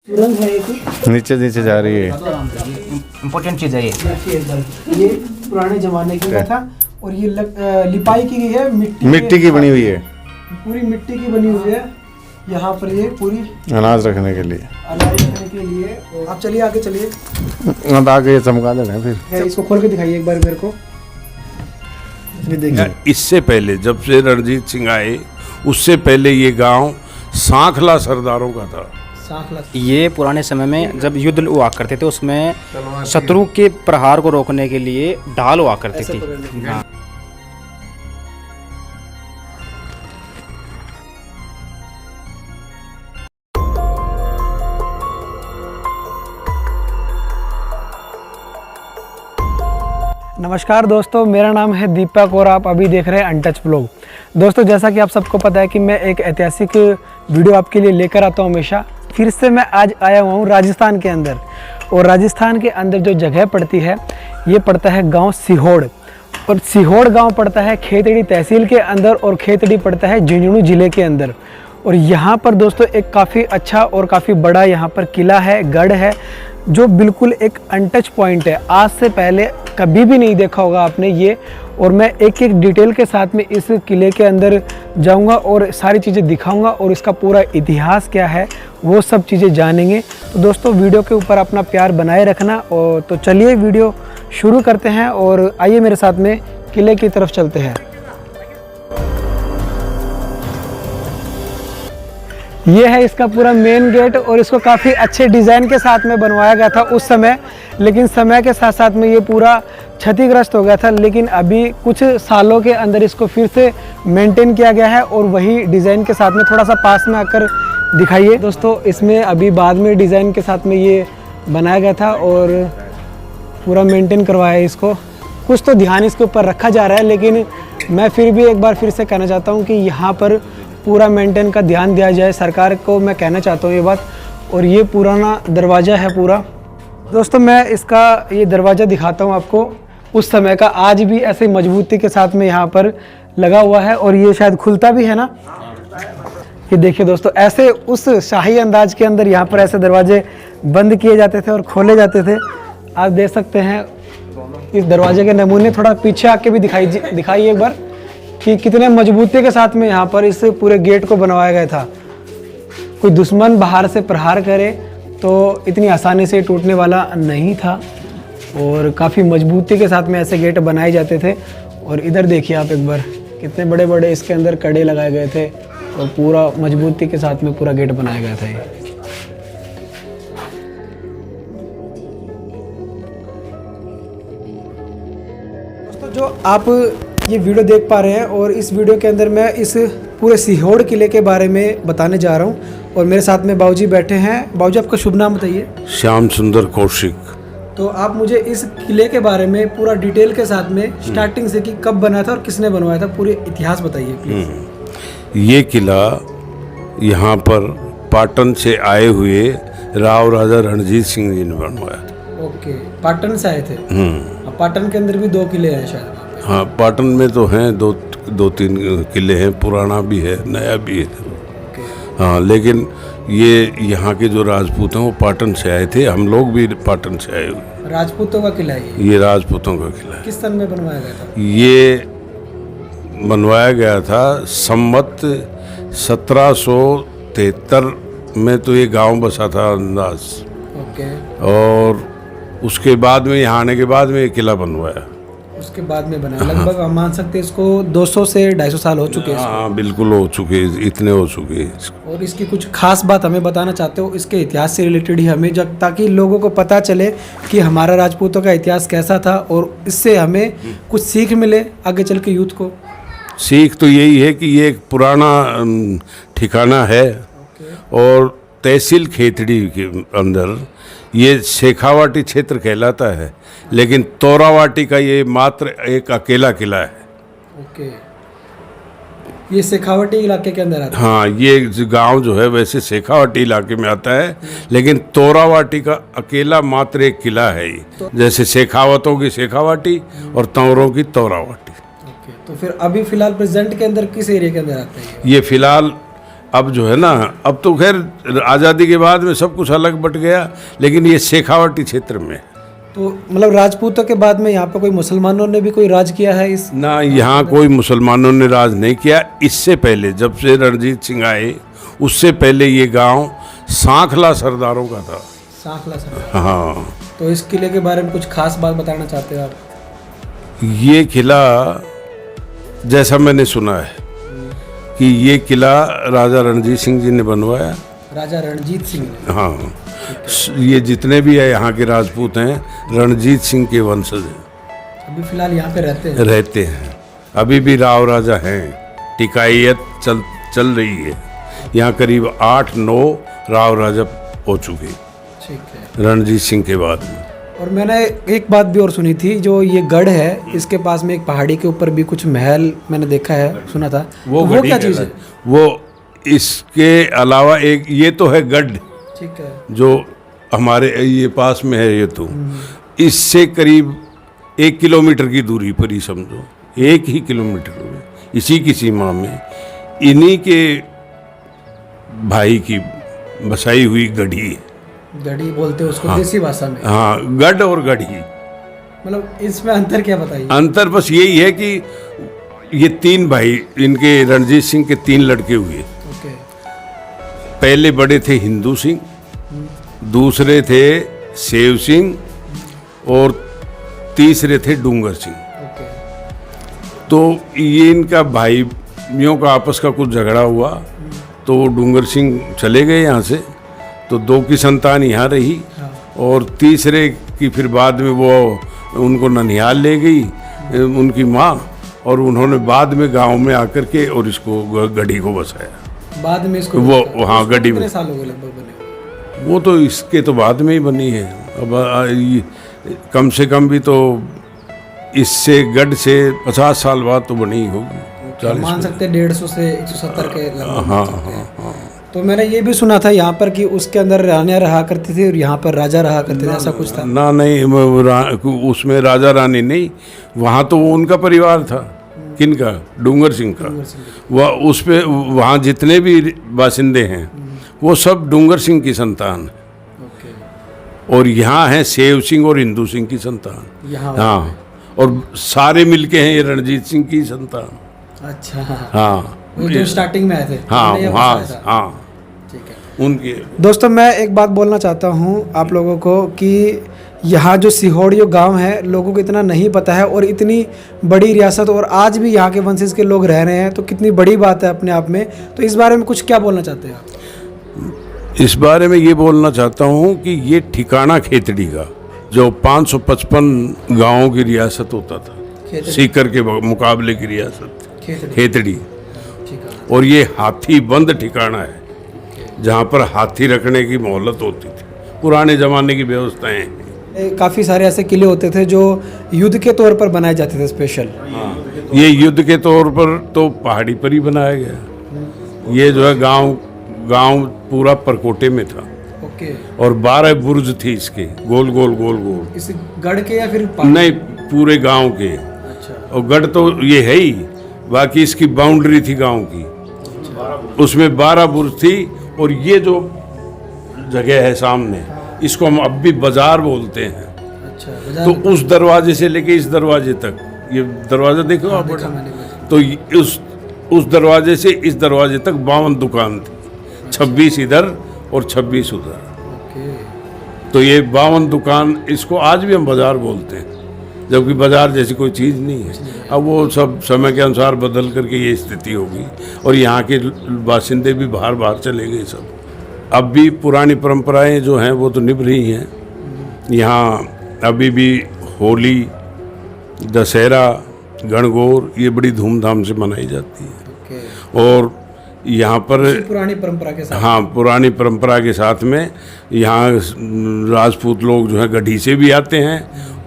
सुरंग है एक, नीचे नीचे जा रही है। इम्पोर्टेंट चीज़ है ये पुराने जमाने का था और ये लिपाई की गई है मिट्टी की बनी हुई है, पूरी मिट्टी की बनी हुई है। यहाँ पर ये पूरी अनाज रखने के लिए। अनाज रखने के लिए। आप चलिए आगे चलिए। आगे ये चमका देना फिर। इसको खोल के दिखाइए एक बार मेरे को। ये देखिए, इससे पहले जब से रणजीत सिंह आए उससे पहले ये गांव सांखला सरदारों का था। ये पुराने समय में जब युद्ध हुआ करते थे उसमें शत्रु के प्रहार को रोकने के लिए ढाल हुआ करती थी। हाँ। नमस्कार दोस्तों, मेरा नाम है दीपक और आप अभी देख रहे हैं अनटच ब्लॉग। दोस्तों, जैसा कि आप सबको पता है कि मैं एक ऐतिहासिक वीडियो आपके लिए लेकर आता हूं हमेशा। फिर से मैं आज आया हुआ हूं राजस्थान के अंदर, और राजस्थान के अंदर जो जगह पड़ती है ये पड़ता है गांव सिहोड़, और सिहोड़ गांव पड़ता है खेतड़ी तहसील के अंदर और खेतड़ी पड़ता है झुंझुनू ज़िले के अंदर। और यहाँ पर दोस्तों एक काफ़ी अच्छा और काफ़ी बड़ा यहाँ पर किला है, गढ़ है, जो बिल्कुल एक अनटच पॉइंट है। आज से पहले कभी भी नहीं देखा होगा आपने ये। और मैं एक एक डिटेल के साथ में इस किले के अंदर जाऊंगा और सारी चीज़ें दिखाऊंगा और इसका पूरा इतिहास क्या है वो सब चीज़ें जानेंगे। तो दोस्तों, वीडियो के ऊपर अपना प्यार बनाए रखना। और तो चलिए वीडियो शुरू करते हैं और आइए मेरे साथ में किले की तरफ चलते हैं। ये है इसका पूरा मेन गेट, और इसको काफ़ी अच्छे डिज़ाइन के साथ में बनवाया गया था उस समय, लेकिन समय के साथ साथ में ये पूरा क्षतिग्रस्त हो गया था। लेकिन अभी कुछ सालों के अंदर इसको फिर से मेंटेन किया गया है और वही डिज़ाइन के साथ में थोड़ा सा पास में आकर दिखाइए। दोस्तों, इसमें अभी बाद में डिज़ाइन के साथ में ये बनाया गया था और पूरा मेंटेन करवाया है इसको। कुछ तो ध्यान इसके ऊपर रखा जा रहा है, लेकिन मैं फिर भी एक बार फिर से कहना चाहता हूँ कि यहाँ पर पूरा मेंटेन का ध्यान दिया जाए, सरकार को मैं कहना चाहता हूँ ये बात। और ये पुराना दरवाज़ा है पूरा। दोस्तों, मैं इसका ये दरवाज़ा दिखाता हूँ आपको, उस समय का। आज भी ऐसे मजबूती के साथ में यहाँ पर लगा हुआ है और ये शायद खुलता भी है ना। ये देखिए दोस्तों, ऐसे उस शाही अंदाज के अंदर यहाँ पर ऐसे दरवाजे बंद किए जाते थे और खोले जाते थे। आप देख सकते हैं इस दरवाजे के नमूने। थोड़ा पीछे आके भी दिखाइए एक बार कि कितने मजबूती के साथ में यहाँ पर इस पूरे गेट को बनवाया गया था। कोई दुश्मन बाहर से प्रहार करे तो इतनी आसानी से टूटने वाला नहीं था, और काफ़ी मजबूती के साथ में ऐसे गेट बनाए जाते थे। और इधर देखिए आप एक बार, कितने बड़े बड़े इसके अंदर कड़े लगाए गए थे और पूरा मजबूती के साथ में पूरा गेट बनाया गया था ये। दोस्तों, जो आप ये वीडियो देख पा रहे हैं, और इस वीडियो के अंदर मैं इस पूरे सिहोड़ किले के बारे में बताने जा रहा हूँ, और मेरे साथ में बाबूजी बैठे हैं। बाबूजी, आपका शुभ नाम बताइए। श्याम सुंदर कौशिक। तो आप मुझे इस किले के बारे में पूरा डिटेल के साथ में स्टार्टिंग से कि कब बना था और किसने बनवाया था, पूरे इतिहास बताइए प्लीज। ये किला यहाँ पर पाटन से आए हुए राव राजा रणजीत सिंह जी ने बनवाया था। ओके, पाटन से आए थे। पाटन के अंदर भी 2 किले हैं शायद। हाँ, पाटन में तो हैं दो तीन किले हैं, पुराना भी है नया भी है। हाँ, लेकिन ये यहाँ के जो राजपूत हैं वो पाटन से आए थे। हम लोग भी पाटन से आए हुए। राजपूतों का किला है ये राजपूतों का किला है। किस सन में बनवाया गया था? ये बनवाया गया था संवत 1773 में। तो ये गांव बसा था अंदाज। ओके। और उसके बाद में यहाँ आने के बाद में ये किला बनवाया। उसके बाद में बना। लगभग हम मान सकते हैं इसको 200 से 250 साल हो चुके हैं। हाँ, बिल्कुल हो चुके, इतने हो चुके। और इसकी कुछ खास बात हमें बताना चाहते हो इसके इतिहास से रिलेटेड ही हमें, जब ताकि लोगों को पता चले कि हमारा राजपूतों का इतिहास कैसा था, और इससे हमें कुछ सीख मिले आगे चल के यूथ को। सीख तो यही है कि ये एक पुराना ठिकाना है। और तहसील खेतड़ी के अंदर ये शेखावाटी क्षेत्र कहलाता है, लेकिन तोरावाटी का ये मात्र एक अकेला किला है। ओके, ये शेखावाटी इलाके के अंदर आता है। हाँ, ये गांव जो है वैसे शेखावाटी इलाके में आता है, लेकिन तोरावाटी का अकेला मात्र एक किला है ये। जैसे शेखावतों की शेखावाटी और तंवरों की तोरावाटी। ओके, तो फिर अभी फिलहाल प्रेजेंट के अंदर किस एरिया के अंदर आता है ये फिलहाल अब जो है ना, अब तो खैर आज़ादी के बाद में सब कुछ अलग बट गया, लेकिन ये शेखावाटी क्षेत्र में है। तो मतलब राजपूतों के बाद में यहाँ पे कोई मुसलमानों ने भी कोई राज किया है इस? ना, यहाँ कोई मुसलमानों ने राज नहीं किया। इससे पहले जब से रणजीत सिंह आए, उससे पहले ये गांव सांखला सरदारों का था। सांखला सर। हाँ, तो इस किले के बारे में कुछ खास बात बताना चाहते हो आप? ये किला, जैसा मैंने सुना है कि ये किला राजा रणजीत सिंह जी ने बनवाया। राजा रणजीत सिंह ने? हाँ, ये जितने भी है यहाँ के राजपूत हैं, रणजीत सिंह के वंशज हैं। अभी फिलहाल यहाँ पे रहते हैं? अभी भी राव राजा हैं, टिकायत चल रही है। यहाँ करीब 8-9 राव राजा हो चुके ठीक है, रणजीत सिंह के बाद में। और मैंने एक बात भी और सुनी थी, जो ये गढ़ है इसके पास में एक पहाड़ी के ऊपर भी कुछ महल मैंने देखा है, सुना था। वो क्या चीज़ है? वो इसके अलावा एक ये तो है गढ़, ठीक है, जो हमारे ये पास में है। ये तो इससे करीब 1 किलोमीटर की दूरी पर ही समझो, 1 ही किलोमीटर में, इसी की सीमा में इन्हीं के भाई की बसाई हुई गढ़ी है। गढ़ी बोलते हैं उसको देसी भाषा में? हाँ, गढ़ और गढ़ी। मतलब इसमें अंतर क्या बताइए? अंतर बस यही है कि ये 3 भाई, इनके रणजीत सिंह के 3 लड़के हुए। ओके। पहले बड़े थे हिंदू सिंह, दूसरे थे सेव सिंह और तीसरे थे डूंगर सिंह। ओके। तो ये इनका भाइयों का आपस का कुछ झगड़ा हुआ, तो डूंगर सिंह चले गए यहाँ से, तो 2 की संतान यहाँ रही। हाँ। और तीसरे की फिर बाद में वो उनको ननिहाल ले गई उनकी माँ, और उन्होंने बाद में गांव में आकर के और इसको गढ़ी को बसाया। बाद में इसको वो हाँ, गढ़ी में। कितने साल हो गए लगभग बने? वो तो इसके तो बाद में ही बनी है। अब कम से कम भी तो इससे गढ़ से 50 साल बाद तो बनी ही होगी। 40 मान सकते हैं 150 से 170 के लगभग। हाँ, मान सकते हैं। हाँ। तो मैंने ये भी सुना था यहाँ पर कि उसके अंदर रानियाँ रहा करती थी और यहाँ पर राजा रहा करते थे, ऐसा कुछ था? ना, नहीं, उसमें राजा रानी नहीं, वहाँ तो वो उनका परिवार था। किनका? डूंगर सिंह का। वह उस पे वहाँ जितने भी बासिंदे हैं वो सब डूंगर सिंह की संतान है। ओके। और यहाँ है सेव सिंह और हिंदू सिंह की संतान। यहाँ? हाँ, और सारे मिलके हैं ये रणजीत सिंह की संतान। अच्छा। हाँ, वो जो स्टार्टिंग में आए थे? हाँ, उन्होंने ये हाँ, बसाया था? हाँ, ठीक है। उनके। दोस्तों, मैं एक बात बोलना चाहता हूँ आप लोगों को कि यहाँ जो सिहोड़ियो गांव है, लोगों को इतना नहीं पता है, और इतनी बड़ी रियासत, और आज भी यहाँ के वंशज के लोग रह रहे हैं, तो कितनी बड़ी बात है अपने आप में। तो इस बारे में कुछ क्या बोलना चाहते हैं आप? इस बारे में ये बोलना चाहता हूँ कि ये ठिकाना खेतड़ी का जो 555 गांवों की रियासत होता था, सीकर के मुकाबले की रियासत खेतड़ी, ठीक है। और ये हाथी बंद ठिकाना है, जहाँ पर हाथी रखने की मोहलत होती थी। पुराने ज़माने की व्यवस्थाएं हैं। काफ़ी सारे ऐसे किले होते थे जो युद्ध के तौर पर बनाए जाते थे स्पेशल। हाँ, ये युद्ध के तौर पर तो पहाड़ी पर ही बनाया गया। ये जो है गांव पूरा परकोटे में था। ओके। और 12 बुर्ज थी इसके, गोल गोल गोल गोल। इस गढ़ के या फिर नहीं, पूरे गांव के। अच्छा। और गढ़ तो ये है ही, बाकी इसकी बाउंड्री थी गांव की, उसमें 12 बुर्ज थी। और ये जो जगह है सामने, इसको हम अब भी बाजार बोलते हैं। अच्छा। तो उस दरवाजे से लेके इस दरवाजे तक, ये दरवाजा देखो आप, तो उस दरवाजे से इस दरवाजे तक 52 दुकान थी, 26 इधर और 26 उधर। तो ये 52 दुकान, इसको आज भी हम बाजार बोलते हैं, जबकि बाजार जैसी कोई चीज़ नहीं है। अब वो सब समय के अनुसार बदल करके ये स्थिति होगी, और यहाँ के बासिंदे भी बाहर चले गए सब। अब भी पुरानी परंपराएं जो हैं वो तो निभ रही हैं। यहाँ अभी भी होली, दशहरा, गणगौर ये बड़ी धूमधाम से मनाई जाती है। और यहाँ पर पुरानी परंपरा के साथ, हाँ, पुरानी परंपरा के साथ में यहाँ राजपूत लोग जो हैं गढ़ी से भी आते हैं,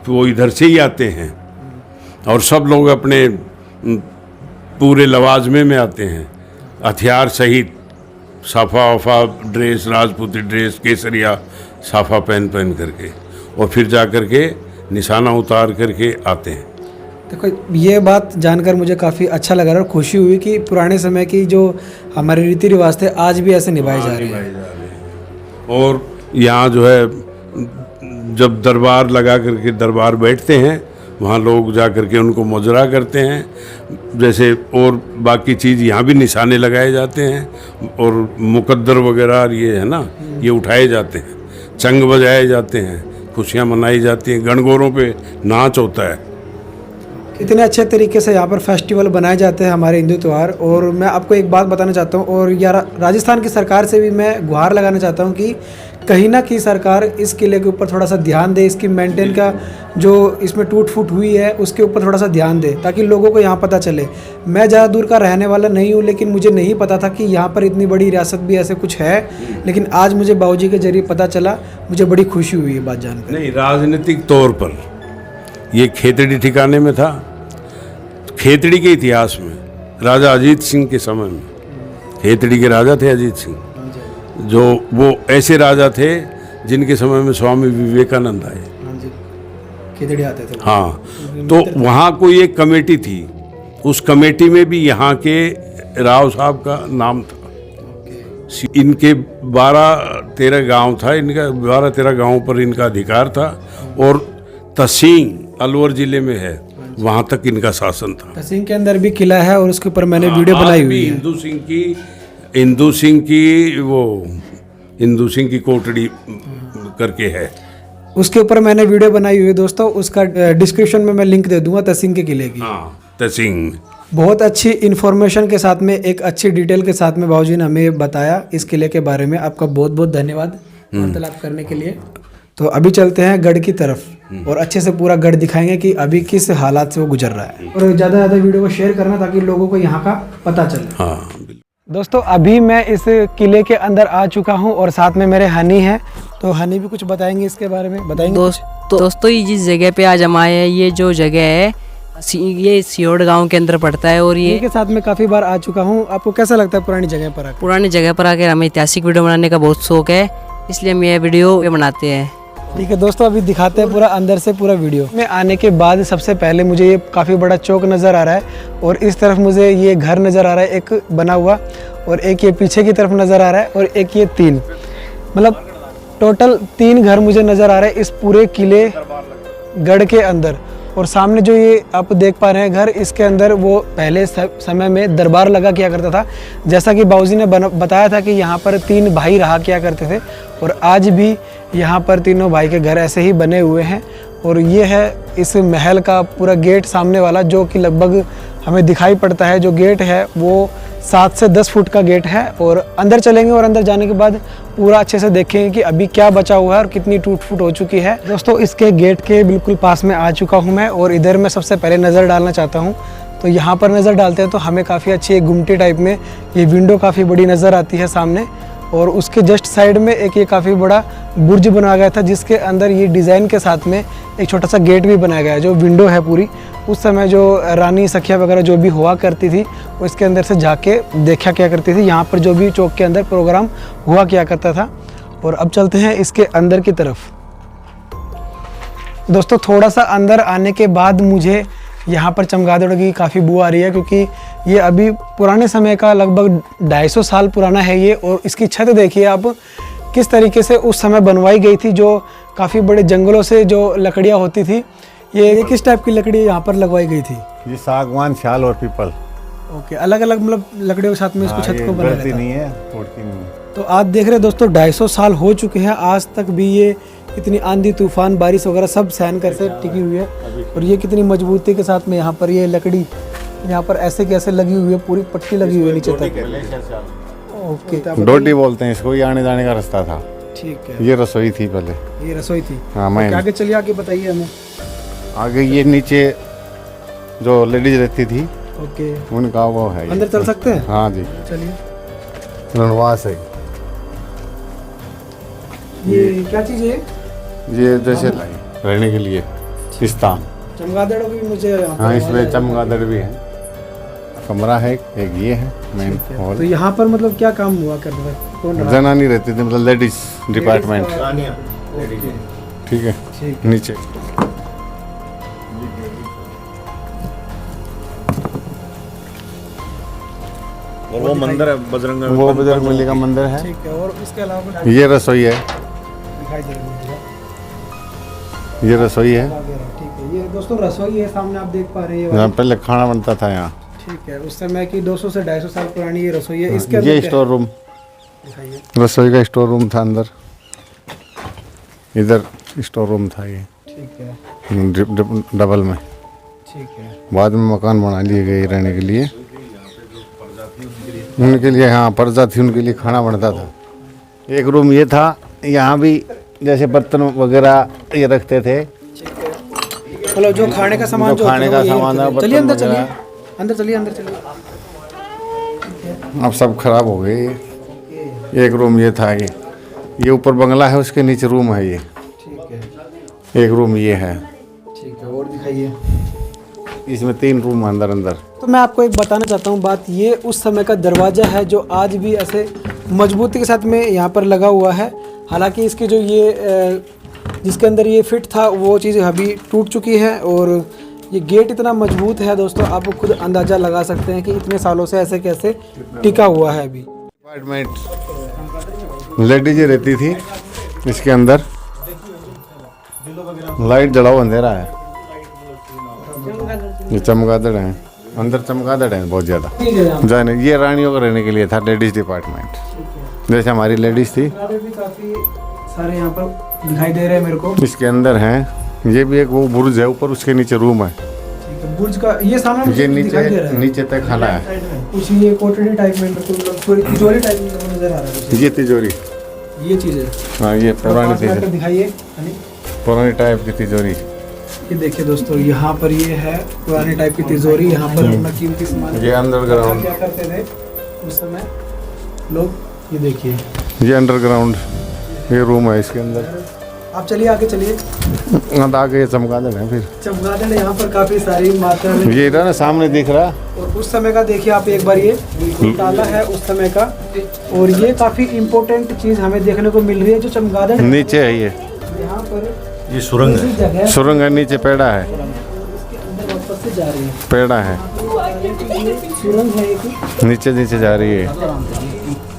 वो इधर से ही आते हैं, और सब लोग अपने पूरे लवाजमे में आते हैं, हथियार सहित, साफा वफा ड्रेस, राजपूती ड्रेस, केसरिया साफा पहन करके, और फिर जा कर के निशाना उतार करके आते हैं। देखो ये बात जानकर मुझे काफ़ी अच्छा लगा और खुशी हुई कि पुराने समय की जो हमारे रीति रिवाज थे आज भी ऐसे निभाए जा रहे हैं। और यहाँ जो है जब दरबार लगा करके दरबार बैठते हैं वहाँ लोग जा करके उनको मुजरा करते हैं जैसे, और बाकी चीज़ यहाँ भी निशाने लगाए जाते हैं और मुकद्दर वगैरह ये है ना, ये उठाए जाते हैं, चंग बजाए जाते हैं, खुशियाँ मनाई जाती हैं, गणगौरों पे नाच होता है। इतने अच्छे तरीके से यहाँ पर फेस्टिवल बनाए जाते हैं हमारे हिंदू त्यौहार। और मैं आपको एक बात बताना चाहता हूँ और यार राजस्थान की सरकार से भी मैं गुहार लगाना चाहता हूँ कि कहीं ना कहीं सरकार इस किले के ऊपर थोड़ा सा ध्यान दे, इसकी मेंटेन का जो इसमें टूट फूट हुई है उसके ऊपर थोड़ा सा ध्यान दे ताकि लोगों को यहाँ पता चले। मैं ज़्यादा दूर का रहने वाला नहीं हूँ लेकिन मुझे नहीं पता था कि यहाँ पर इतनी बड़ी रियासत भी ऐसे कुछ है, लेकिन आज मुझे बाबूजी के जरिए पता चला, मुझे बड़ी खुशी हुई है बात जानकर। नहीं, राजनीतिक तौर पर ये खेतड़ी ठिकाने में था। खेतड़ी के इतिहास में राजा अजीत सिंह के समय में, खेतड़ी के राजा थे अजीत सिंह, जो वो ऐसे राजा थे जिनके समय में स्वामी विवेकानंद आए। खेतड़ी आते थे। हाँ, तो वहाँ कोई एक कमेटी थी, उस कमेटी में भी यहाँ के राव साहब का नाम था। इनके 12-13 गांव था, इनका 12-13 गांवों पर इनका अधिकार था और तहसील अलवर जिले में है, वहाँ तक इनका शासन था। तहसील के अंदर भी किला है और उसके ऊपर मैंने वीडियो बनाई हुई है। हिंदू सिंह की कोटड़ी करके है, उसके ऊपर मैंने वीडियो बनाई हुई है दोस्तों, उसका डिस्क्रिप्शन में मैं लिंक दे दूंगा तहसील के किले की। हाँ, तहसील। बहुत अच्छी इन्फॉर्मेशन के साथ में, एक अच्छी डिटेल के साथ में बाबूजी ने हमें बताया इस किले के बारे में। आपका बहुत बहुत धन्यवाद वार्तालाप करने के लिए। तो अभी चलते हैं गढ़ की तरफ और अच्छे से पूरा गढ़ दिखाएंगे कि अभी किस हालात से वो गुजर रहा है, और ज़्यादा ज़्यादा वीडियो को शेयर करना ताकि लोगों को यहाँ का पता चले। हाँ, दोस्तों अभी मैं इस किले के अंदर आ चुका हूँ और साथ में मेरे हनी हैं, तो हनी भी कुछ बताएंगे इसके बारे में। बताएंगे दोस्तों ये जिस जगह पे आज हम आए हैं, ये जो जगह है ये सियोड़ गांव के अंदर पड़ता है और ये के साथ में काफ़ी बार आ चुका हूँ। आपको कैसा लगता है पुरानी जगह पर आकर? पुरानी जगह पर आकर हमें ऐतिहासिक वीडियो बनाने का बहुत शौक है, इसलिए हम ये वीडियो बनाते हैं। ठीक है दोस्तों, अभी दिखाते हैं पूरा अंदर से पूरा वीडियो में। आने के बाद सबसे पहले मुझे ये काफ़ी बड़ा चौक नज़र आ रहा है और इस तरफ मुझे ये घर नज़र आ रहा है एक बना हुआ, और एक ये पीछे की तरफ नज़र आ रहा है, और एक ये 3, मतलब टोटल 3 घर मुझे नज़र आ रहे हैं इस पूरे किले गढ़ के अंदर। और सामने जो ये आप देख पा रहे हैं घर, इसके अंदर वो पहले समय में दरबार लगा किया करता था। जैसा कि बाबूजी ने बताया था कि यहाँ पर 3 भाई रहा किया करते थे और आज भी यहाँ पर तीनों भाई के घर ऐसे ही बने हुए हैं। और ये है इस महल का पूरा गेट सामने वाला, जो कि लगभग हमें दिखाई पड़ता है। जो गेट है वो 7 से 10 फुट का गेट है और अंदर चलेंगे और अंदर जाने के बाद पूरा अच्छे से देखेंगे कि अभी क्या बचा हुआ है और कितनी टूट फूट हो चुकी है। दोस्तों इसके गेट के बिल्कुल पास में आ चुका हूँ मैं और इधर मैं सबसे पहले नज़र डालना चाहता हूँ। तो यहाँ पर नज़र डालते हैं तो हमें काफ़ी अच्छी एक गुमटी टाइप में ये विंडो काफ़ी बड़ी नज़र आती है सामने, और उसके जस्ट साइड में एक ये काफ़ी बड़ा बुर्ज बनाया गया था जिसके अंदर ये डिज़ाइन के साथ में एक छोटा सा गेट भी बनाया गया है। जो विंडो है पूरी, उस समय जो रानी सखिया वगैरह जो भी हुआ करती थी वो इसके अंदर से जाके देखा क्या करती थी। यहाँ पर जो भी चौक के अंदर प्रोग्राम हुआ किया करता था। और अब चलते हैं इसके अंदर की तरफ। दोस्तों थोड़ा सा अंदर आने के बाद मुझे यहाँ पर चमगादड़ की काफ़ी बू आ रही है, क्योंकि ये अभी पुराने समय का लगभग 250 साल पुराना है ये। और इसकी छत देखिए आप किस तरीके से उस समय बनवाई गई थी, जो काफ़ी बड़े जंगलों से जो लकड़ियाँ होती थी। ये किस टाइप की लकड़ी यहाँ पर लगवाई गई थी? ये सागवान, शाल और पीपल। ओके, अलग अलग मतलब लकड़ियों के साथ में इसको छत को बनाया था। नहीं है, टूटती नहीं है। तो आप देख रहे हैं दोस्तों 250 साल हो चुके हैं, आज तक भी ये इतनी आंधी तूफान बारिश वगैरह सब सहन करके टिकी हुई है। और ये कितनी मजबूती के साथ में यहाँ पर ये लकड़ी यहाँ पर ऐसे कैसे लगी हुई है, पूरी पट्टी लगी हुई है नीचे तक। ओके, डोटी बोलते हैं इसको। ये आने जाने का रास्ता था। ठीक है, ये रसोई थी पहले। ये रसोई थी। हाँ, मैं आगे चलिए, आगे बताइए हमें। आगे ये नीचे जो लेडीज रहती थी ओके, उनका वो है। अंदर चल सकते हैं? हाँ जी, चलिए। रणवास है ये क्या चीज़ है? ये, जैसे रहने के लिए स्थान। चमगादड़ भी मुझे हाँ, इसमें चमगादड़ भी है। कमरा है एक ये है मेन हॉल। तो यहाँ पर मतलब क्या काम हुआ करता था? कौन रहा? जनानी रहती थी, मतलब लेडीज डिपार्टमेंट। ठीक है, नीचे और वो मंदिर है बजरंग वो बजरंग बली का मंदिर है। ठीक है, और इसके अलावा ये रसोई है, दिखाई दे रही है ये रसोई है। ठीक है, ये दोस्तों रसोई है, सामने आप देख पा रहे हैं ये यहाँ वाली। पहले खाना बनता था यहाँ। ठीक है, उस समय की 200 से 250 साल पुरानी ये रसोई है। इसके ये अंदर क्या स्टोर रूम, है? दिखाइए। रसोई का स्टोर रूम था अंदर, इधर स्टोर रूम था ये ठीक है, डबल में। ठीक है, बाद में मकान बना लिए गए रहने के लिए, उनके लिए। हाँ, प्रजा थी, उनके लिए खाना बनता था। एक रूम ये था, यहाँ भी जैसे बर्तन वगैरह ये रखते थे, मतलब जो खाने का सामान, जो खाने का सामान है, चलिए अंदर, बर्तन चलिए वगैरह। अंदर, चलिए अंदर, चलिए। अब सब खराब हो गए। एक रूम ये था, ये ऊपर बंगला है, उसके नीचे रूम है ये। ठीक है, एक रूम ये है, ठीक है, और दिखाइए। इसमें 3 रूम अंदर अंदर। तो मैं आपको एक बताना चाहता हूँ बात, ये उस समय का दरवाज़ा है जो आज भी ऐसे मजबूती के साथ में यहाँ पर लगा हुआ है। हालांकि इसके जो ये जिसके अंदर ये फिट था वो चीज़ अभी टूट चुकी है, और ये गेट इतना मजबूत है दोस्तों, आप खुद अंदाज़ा लगा सकते हैं कि इतने सालों से ऐसे कैसे टिका हुआ है। अभी अपार्टमेंट लेडीज रहती थी इसके अंदर, लाइट जला हुआ अंधेरा है। ये चमगादड़ है, अंदर चमगादड़ है बहुत ज़्यादा। जाने ये रानियों का रहने के लिए था, लेडीज डिपार्टमेंट, जैसे हमारी लेडीज थी। भी काफ़ी सारे यहाँ पर दिखाई दे रहे हैं मेरे को। इसके अंदर हैं, ये भी एक वो बुर्ज है ऊपर, उसके नीचे रूम है। ठीक है, बुर्ज का ये सामने ये मुझे दिखाई दे रहा है। नीचे तक खाना है, कुछ ये कोठड़ी टाइप में, मतलब थोड़ी तिजोरी टाइप में नजर आ रहा है मुझे। ये तिजोरी। ये चीज़ है, हाँ, ये पुरानी तिजोरी, दिखाइए। पुरानी टाइप की तिजोरी। ये देखिए दोस्तों, यहाँ पर ये है पुराने टाइप की तिजोरी। यहाँ पर अपना कीमती सामान ये अंडरग्राउंड, क्या करते थे उस समय लोग। ये देखिए, ये अंडरग्राउंड ये रूम है इसके अंदर। आप चलिए आगे चलिए। आगे ये चमगादड़ है, फिर चमगादड़ यहाँ पर काफ़ी सारी मात्रा में। ये ना सामने दिख रहा, और उस समय का देखिए आप एक बार, ये ताला है उस समय का। और ये काफ़ी इम्पोर्टेंट चीज़ हमें देखने को मिल रही है, जो चमगादड़ नीचे है ये यहाँ पर ये सुरंग है, जगह सुरंग है, नीचे पेड़ा है, इसके अंदर वापस से जा रही है। पेड़ा है, सुरंग है एक, नीचे नीचे जा रही है।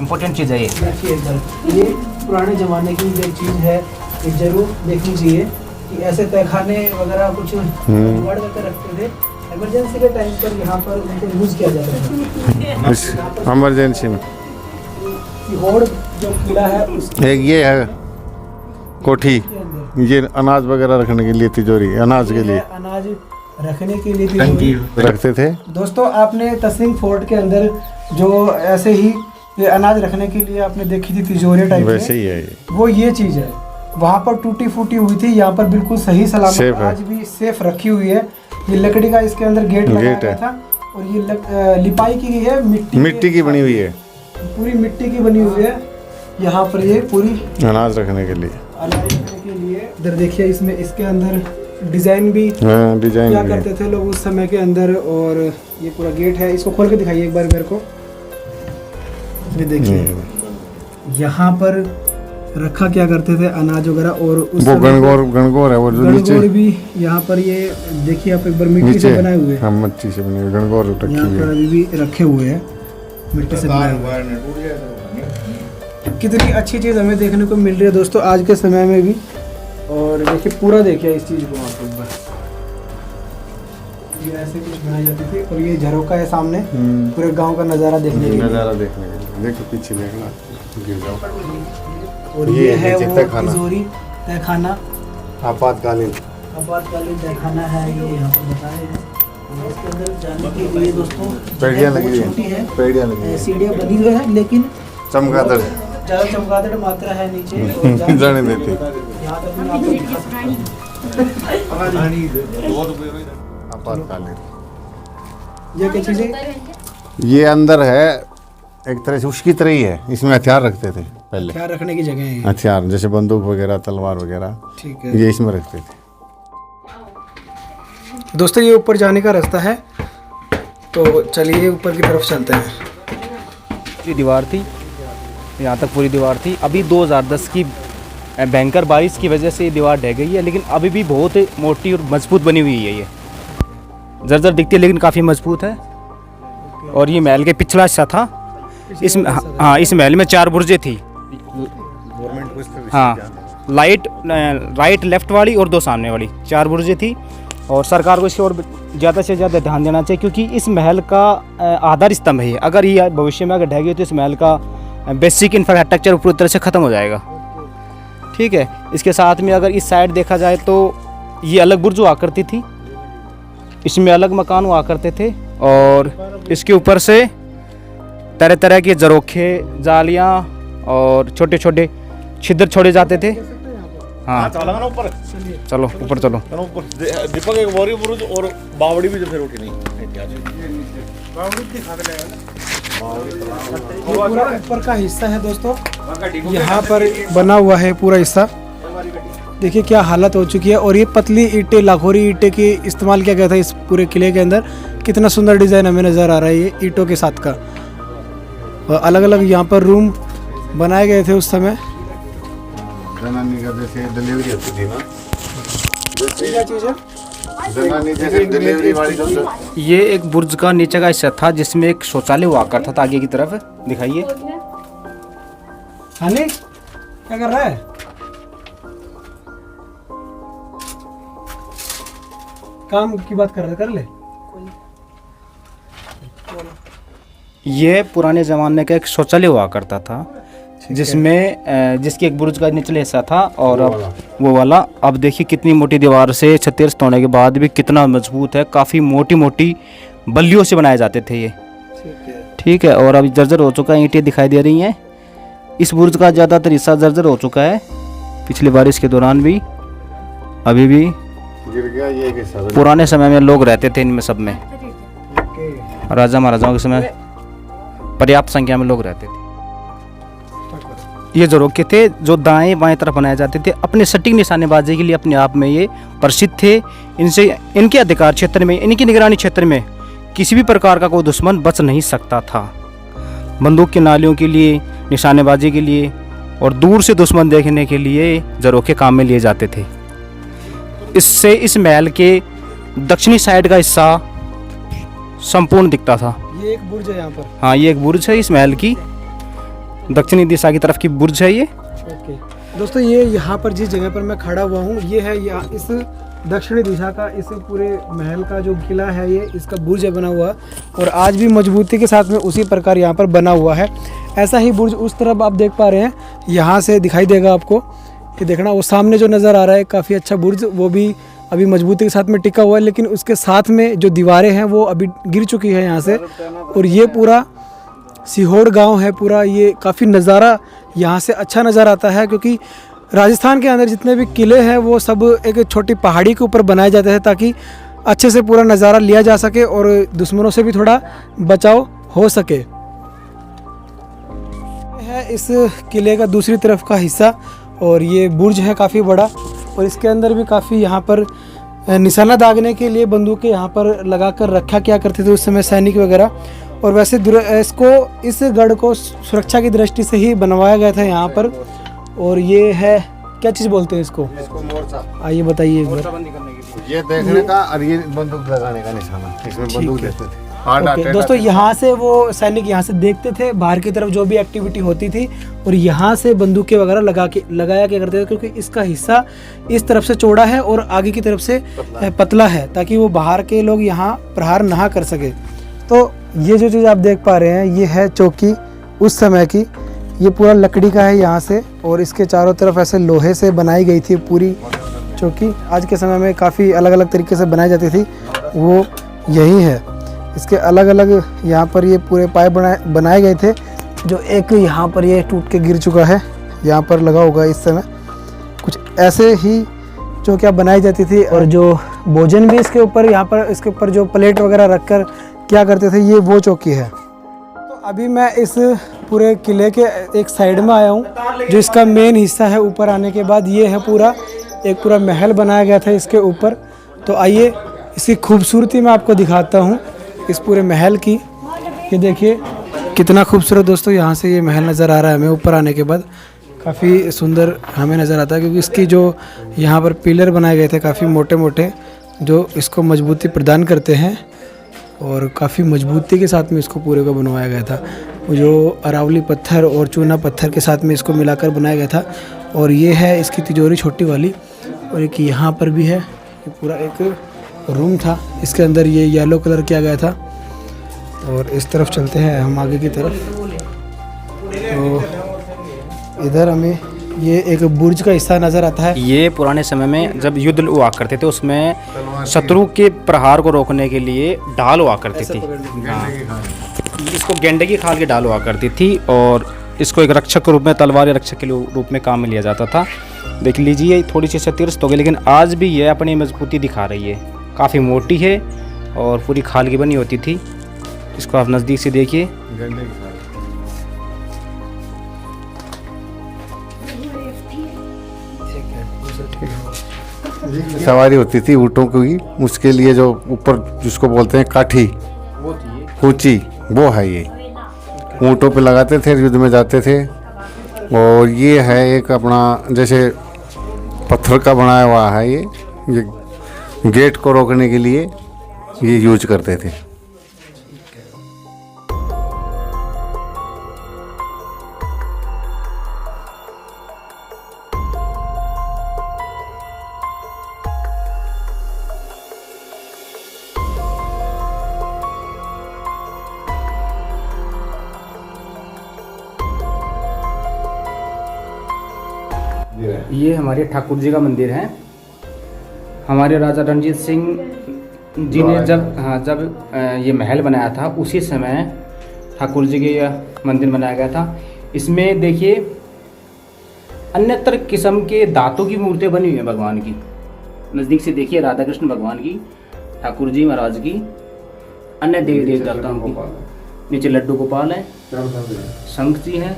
इम्पोर्टेंट चीज़ है ये। देखिए एक बार, ये पुराने ज़माने की जो चीज़ है, ये जरूर देखनी चाहिए कि ऐसे तहखाने वगैरह कुछ जुगाड़ करके रखते थे। इमरजेंसी के टाइम पर यहाँ पर उनको यूज़ किया जाता था। इस इमरजेंसी में होड़ जो किला है उसके एक ये है कोठी, अंदर ये अनाज वगैरह रखने के लिए तिजोरी, अनाज के लिए अनाज रखने के लिए तिजोरी रखते थे। दोस्तों, आपने तसिंग फोर्ट के अंदर जो ऐसे ही ये अनाज रखने के लिए आपने देखी थी तिजोरी टाइप वैसे में, ही है ये। वो ये चीज़ है। वहाँ पर टूटी फूटी हुई थी, यहाँ पर बिल्कुल सही सलामत सेफ है। आज भी सेफ रखी हुई है। ये लकड़ी का इसके अंदर गेट लगाया गेट गया है। था, और ये लिपाई की गई है, मिट्टी की बनी हुई है, पूरी मिट्टी की बनी हुई है। यहाँ पर ये पूरी अनाज रखने के लिए। अनाज रखने के लिए। इधर देखिए, इसमें इसके अंदर डिजाइन भी हाँ, डिजाइन क्या भी करते है। थे लोग उस समय के अंदर। और ये पूरा गेट है, इसको खोल के दिखाइए एक बार मेरे को। ये देखिए, यहाँ पर रखा क्या करते थे अनाज वगैरह। और उस वो समय गणगौर है, वो जो नीचे गणगौर भी यहाँ पर, ये देखिए आप एक बार, मिट्टी से बनाए हुए हैं। हाँ, मिट्टी से बने हुए गणगौर रखी यहाँ हुई पर है। अभी भी रखे हुए हैं, मिट्टी से बनाए हुए। कितनी अच्छी चीज़ हमें देखने को मिल रही है दोस्तों आज के समय में भी। और देखिए पूरा, देखिए इस चीज़ को आप एक बार, ये ऐसे कुछ बनाई जाती थी। और ये झरोका है सामने, पूरे गांव का नज़ारा देखने के लिए। नज़ारा देखने के लिए। देखो पीछे देखना, गिर जाओ। और ये है नीचे वो तहखाना। तिजोरी, तहखाना, आपातकालीन आपातकालीन तहखाना है, ये यहाँ पर बताए हैं। और इसके अंदर जाने के लिए दोस्तों पेड़ियाँ वो लगी छोटी है, है, पेड़ियाँ लगी है, सीढ़ियाँ बनी हुई है, लेकिन चमगादड़ ज़्यादा चमगादड़ मात्रा है नीचे। और जाने देते। यहाँ तक मैं आपको दिखा सकता हूँ। आपातकालीन ये क्या चीज़ें? ये अंदर है, एक तरह से उसकी तरह ही है। इसमें हथियार रखते थे पहले, क्या रखने की जगह है ये? हथियार जैसे बंदूक वगैरह, तलवार वगैरह, ठीक है ये इसमें रखते थे। दोस्तों, ये ऊपर जाने का रास्ता है, तो चलिए ऊपर की तरफ चलते हैं। पूरी दीवार थी, यहाँ तक पूरी दीवार थी। अभी 2010 की भयंकर बारिश की वजह से ये दीवार ढह गई है, लेकिन अभी भी बहुत मोटी और मजबूत बनी हुई है। ये जर्जर दिखती है लेकिन काफ़ी मजबूत है। और ये महल के पिछला हिस्सा था, हाँ, इस महल में 4 बुर्जें थी। हाँ, राइट लेफ्ट वाली और 2 सामने वाली 4 बुर्जें थी। और सरकार को इसकी ओर ज़्यादा से ज़्यादा ध्यान देना चाहिए, क्योंकि इस महल का आधार स्तंभ है। अगर ये भविष्य में अगर ढह गई तो इस महल का बेसिक इंफ्रास्ट्रक्चर पूरी तरह से ख़त्म हो जाएगा। ठीक है, इसके साथ में अगर इस साइड देखा जाए तो ये अलग बुर्ज हुआ करती थी, इसमें अलग मकान हुआ करते थे, और इसके ऊपर से तरह तरह के झरोखे, जालियाँ और छोटे छोटे छिद्र छोड़े जाते थे। हाँ, ऊपर चलो ऊपर चलो। दीपक एक बोरी बुरुज और बावड़ी भी जो फिर उठी नहीं पूरा ऊपर का हिस्सा है दोस्तों, यहाँ पर बना हुआ है पूरा हिस्सा। देखिए क्या हालत हो चुकी है। और ये पतली ईंटें, लाखोरी ईंटें की इस्तेमाल किया गया था इस पूरे किले के अंदर। कितना सुंदर डिज़ाइन हमें नज़र आ रहा है ये ईंटों के साथ का। और अलग अलग यहाँ पर रूम बनाए गए थे उस समय। जनानी का जैसे डिलीवरी होती थी ना, जनानी जैसे डिलीवरी वाली जो ये एक बुर्ज का नीचे का हिस्सा था जिसमें एक शौचालय हुआ करता था। आगे की तरफ दिखाइए। हानि क्या कर रहा है? काम की बात कर रहे, कर ले। ये पुराने ज़माने का एक शौचालय हुआ करता था, जिसमें जिसकी एक बुर्ज का निचले हिस्सा था। और अब वो वाला, अब देखिए कितनी मोटी दीवार से क्षतिग्रस्त होने के बाद भी कितना मजबूत है। काफ़ी मोटी मोटी बल्लियों से बनाए जाते थे ये। ठीक है, और अभी जर्जर हो चुका है, ईंटें दिखाई दे रही हैं। इस बुर्ज का ज़्यादातर हिस्सा जर्जर हो चुका है, पिछली बारिश के दौरान भी, अभी भी गिर गया। ये कैसा पुराने समय में लोग रहते थे इनमें सब में। राजा महाराजाओं के समय पर्याप्त संख्या में लोग रहते थे। ये झरोखे थे जो दाएं बाएं तरफ बनाए जाते थे, अपने सटीक निशानेबाजी के लिए अपने आप में ये प्रसिद्ध थे। इनसे, इनके अधिकार क्षेत्र में, इनकी निगरानी क्षेत्र में किसी भी प्रकार का कोई दुश्मन बच नहीं सकता था। बंदूक की नालियों के लिए, निशानेबाजी के लिए और दूर से दुश्मन देखने के लिए झरोखे काम में लिए जाते थे। इससे इस महल के दक्षिणी साइड का हिस्सा संपूर्ण दिखता था। ये एक बुर्ज है यहाँ पर। हाँ, ये एक बुर्ज है इस महल की, दक्षिणी दिशा की तरफ की बुर्ज है ये। ओके दोस्तों, ये यहाँ पर जिस जगह पर मैं खड़ा हुआ हूँ, ये है यहाँ इस दक्षिणी दिशा का, इस पूरे महल का जो किला है, ये इसका बुर्ज है बना हुआ। और आज भी मजबूती के साथ में उसी प्रकार यहाँ पर बना हुआ है। ऐसा ही बुर्ज उस तरफ आप देख पा रहे हैं, यहाँ से दिखाई देगा आपको कि देखना, वो सामने जो नज़र आ रहा है काफ़ी अच्छा बुर्ज, वो भी अभी मजबूती के साथ में टिका हुआ है। लेकिन उसके साथ में जो दीवारें हैं वो अभी गिर चुकी है यहाँ से। और ये पूरा सीहोड़ गांव है पूरा। ये काफ़ी नज़ारा यहाँ से अच्छा नज़र आता है, क्योंकि राजस्थान के अंदर जितने भी किले हैं वो सब एक छोटी पहाड़ी के ऊपर बनाए जाते हैं, ताकि अच्छे से पूरा नज़ारा लिया जा सके और दुश्मनों से भी थोड़ा बचाव हो सके। है इस किले का दूसरी तरफ का हिस्सा, और ये बुर्ज है काफ़ी बड़ा। और इसके अंदर भी काफ़ी यहाँ पर निशाना दागने के लिए बंदूकें यहाँ पर लगा कर रखा क्या करते थे उस समय सैनिक वगैरह। और वैसे इसको, इस गढ़ को सुरक्षा की दृष्टि से ही बनवाया गया था यहाँ पर। और ये है, क्या चीज़ बोलते हैं इसको? मोर्चा। आइए बताइए एक बार। ये देखने का और ये बंदूक लगाने का निशाना, इसमें बंदूक देते थे। ओके दोस्तों, यहाँ से वो सैनिक यहाँ से देखते थे बाहर की तरफ जो भी एक्टिविटी होती थी, और यहाँ से बंदूकें वगैरह लगाया क्या करते थे, क्योंकि इसका हिस्सा इस तरफ से चौड़ा है और आगे की तरफ से पतला है, ताकि वो बाहर के लोग यहाँ प्रहार ना कर सके। तो ये जो चीज़ आप देख पा रहे हैं, ये है चौकी उस समय की। ये पूरा लकड़ी का है यहाँ से, और इसके चारों तरफ ऐसे लोहे से बनाई गई थी पूरी चौकी। आज के समय में काफ़ी अलग अलग तरीके से बनाई जाती थी, वो यही है। इसके अलग अलग यहाँ पर ये पूरे पाए बनाए गए थे, जो एक यहाँ पर ये टूट के गिर चुका है, यहाँ पर लगा होगा इस समय। कुछ ऐसे ही चौकियाँ बनाई जाती थी। और जो भोजन भी इसके ऊपर, यहाँ पर इसके ऊपर जो प्लेट वगैरह रखकर क्या करते थे, ये वो चौकी है। तो अभी मैं इस पूरे किले के एक साइड में आया हूँ, जो इसका मेन हिस्सा है। ऊपर आने के बाद ये है पूरा, एक पूरा महल बनाया गया था इसके ऊपर। तो आइए इसकी खूबसूरती मैं आपको दिखाता हूँ इस पूरे महल की। ये देखिए कितना खूबसूरत दोस्तों यहाँ से ये महल नज़र आ रहा है हमें। ऊपर आने के बाद काफ़ी सुंदर हमें नज़र आता है, क्योंकि इसकी जो यहाँ पर पिलर बनाए गए थे काफ़ी मोटे मोटे, जो इसको मजबूती प्रदान करते हैं। और काफ़ी मजबूती के साथ में इसको पूरे को बनवाया गया था। जो अरावली पत्थर और चूना पत्थर के साथ में इसको मिलाकर बनाया गया था। और ये है इसकी तिजोरी छोटी वाली, और एक यहाँ पर भी है। ये पूरा एक रूम था, इसके अंदर ये येलो कलर किया गया था। और इस तरफ चलते हैं हम आगे की तरफ, तो इधर हमें ये एक बुर्ज का हिस्सा नज़र आता है। ये पुराने समय में जब युद्ध हुआ करते थे उसमें शत्रु के प्रहार को रोकने के लिए ढाल हुआ करती थी। हाँ, इसको गेंडे की खाल की ढाल हुआ करती थी और इसको एक रक्षक के रूप में, तलवार या रक्षक के रूप में काम में लिया जाता था। देख लीजिए थोड़ी सी क्षतिग्रस्त हो गई, लेकिन आज भी ये अपनी मजबूती दिखा रही है। काफ़ी मोटी है और पूरी खाल की बनी होती थी। इसको आप नज़दीक से देखिए। सवारी होती थी ऊँटों की, उसके लिए जो ऊपर जिसको बोलते हैं काठी, कूची, वो है ये। ऊँटों पे लगाते थे, युद्ध में जाते थे। और ये है एक अपना जैसे पत्थर का बनाया हुआ है ये गेट को रोकने के लिए ये यूज करते थे। ये हमारे ठाकुर जी का मंदिर है। हमारे राजा रणजीत सिंह जी ने जब ये महल बनाया था उसी समय ठाकुर जी के यह मंदिर बनाया गया था। इसमें देखिए अन्यत्र किस्म के दांतों की मूर्तियाँ बनी हुई हैं भगवान की। नज़दीक से देखिए राधा कृष्ण भगवान की, ठाकुर जी महाराज की, अन्य देवी देवताओं की। नीचे लड्डू गोपाल है, शंख जी हैं,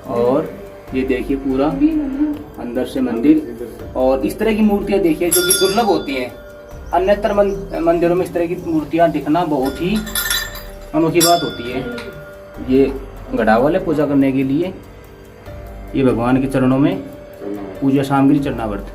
और ये देखिए पूरा अंदर से मंदिर। और इस तरह की मूर्तियाँ देखिए जो कि दुर्लभ होती हैं। अन्यत्र मंदिरों में इस तरह की मूर्तियाँ दिखना बहुत ही अनोखी बात होती है। ये गढ़ावल है पूजा करने के लिए। ये भगवान के चरणों में पूजा सामग्री चरणावर्त।